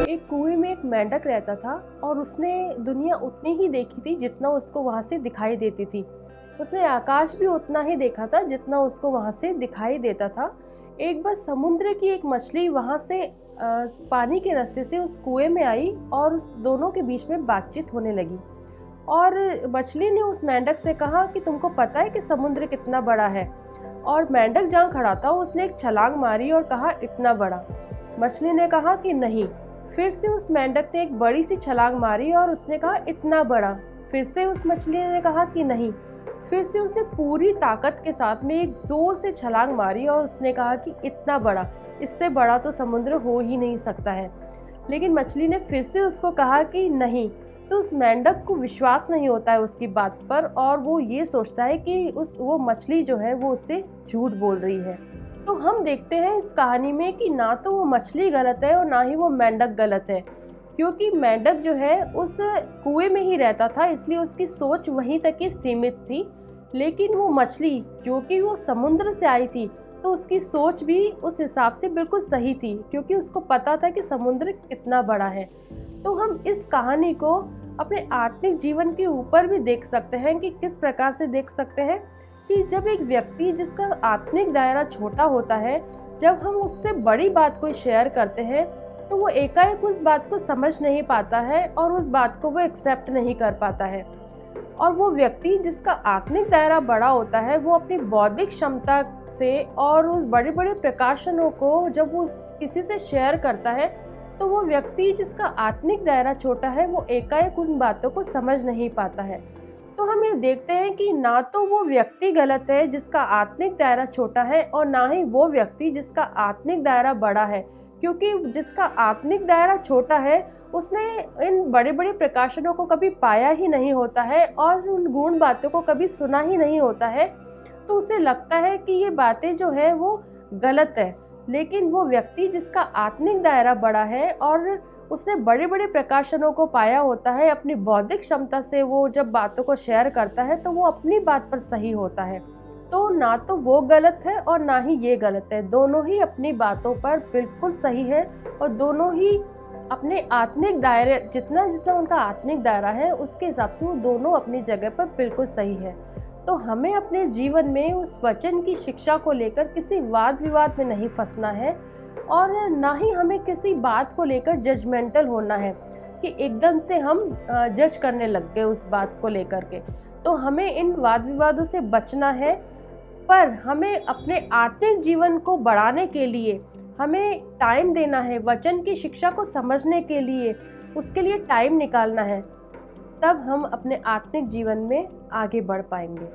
एक कुएं में एक मेंढक रहता था और उसने दुनिया उतनी ही देखी थी जितना उसको वहाँ से दिखाई देती थी। उसने आकाश भी उतना ही देखा था जितना उसको वहाँ से दिखाई देता था। एक बार समुद्र की एक मछली वहाँ से पानी के रास्ते से उस कुएं में आई और उस दोनों के बीच में बातचीत होने लगी। और मछली ने उस मेंढक से कहा कि तुमको पता है कि समुद्र कितना बड़ा है? और मेंढक जहाँ खड़ा था उसने एक छलांग मारी और कहा इतना बड़ा। मछली ने कहा कि नहीं। फिर से उस मेंढक ने एक बड़ी सी छलांग मारी और उसने कहा इतना बड़ा। फिर से उस मछली ने कहा कि नहीं। फिर से उसने पूरी ताकत के साथ में एक जोर से छलांग मारी और उसने कहा कि इतना बड़ा, इससे बड़ा तो समुद्र हो ही नहीं सकता है। लेकिन मछली ने फिर से उसको कहा कि नहीं। तो उस मेंढक को विश्वास नहीं होता है उसकी बात पर और वो ये सोचता है कि वो मछली जो है वो उससे झूठ बोल रही है। तो हम देखते हैं इस कहानी में कि ना तो वो मछली गलत है और ना ही वो मेंढक गलत है, क्योंकि मेंढक जो है उस कुएं में ही रहता था, इसलिए उसकी सोच वहीं तक ही सीमित थी। लेकिन वो मछली जो कि वो समुद्र से आई थी, तो उसकी सोच भी उस हिसाब से बिल्कुल सही थी, क्योंकि उसको पता था कि समुद्र कितना बड़ा है। तो हम इस कहानी को अपने आत्मिक जीवन के ऊपर भी देख सकते हैं कि किस प्रकार से देख सकते हैं कि जब एक व्यक्ति जिसका आत्मिक दायरा छोटा होता है, जब हम उससे बड़ी बात को शेयर करते हैं तो वो एकाएक उस बात को समझ नहीं पाता है और उस बात को वो एक्सेप्ट नहीं कर पाता है। और वो व्यक्ति जिसका आत्मिक दायरा बड़ा होता है वो अपनी बौद्धिक क्षमता से और उस बड़े बड़े प्रकाशनों को जब वो किसी से शेयर करता है, तो वो व्यक्ति जिसका आत्मिक दायरा छोटा है वो एकाएक उन बातों को समझ नहीं पाता है। तो हम ये देखते हैं कि ना तो वो व्यक्ति गलत है जिसका आत्मिक दायरा छोटा है और ना ही वो व्यक्ति जिसका आत्मिक दायरा बड़ा है, क्योंकि जिसका आत्मिक दायरा छोटा है उसने इन बड़े बड़े प्रकाशनों को कभी पाया ही नहीं होता है और उन गूढ़ बातों को कभी सुना ही नहीं होता है, तो उसे लगता है कि ये बातें जो है वो गलत है। लेकिन वो व्यक्ति जिसका आत्मिक दायरा बड़ा है और उसने बड़े बड़े प्रकाशनों को पाया होता है, अपनी बौद्धिक क्षमता से वो जब बातों को शेयर करता है तो वो अपनी बात पर सही होता है। तो ना तो वो गलत है और ना ही ये गलत है, दोनों ही अपनी बातों पर बिल्कुल सही है और दोनों ही अपने आत्मिक दायरे जितना जितना उनका आत्मिक दायरा है उसके हिसाब से वो दोनों अपनी जगह पर बिल्कुल सही है। तो हमें अपने जीवन में उस वचन की शिक्षा को लेकर किसी वाद विवाद में नहीं फंसना है और ना ही हमें किसी बात को लेकर जजमेंटल होना है कि एकदम से हम जज करने लग गए उस बात को लेकर के। तो हमें इन वाद विवादों से बचना है, पर हमें अपने आत्मिक जीवन को बढ़ाने के लिए हमें टाइम देना है, वचन की शिक्षा को समझने के लिए उसके लिए टाइम निकालना है, तब हम अपने आत्मिक जीवन में आगे बढ़ पाएंगे।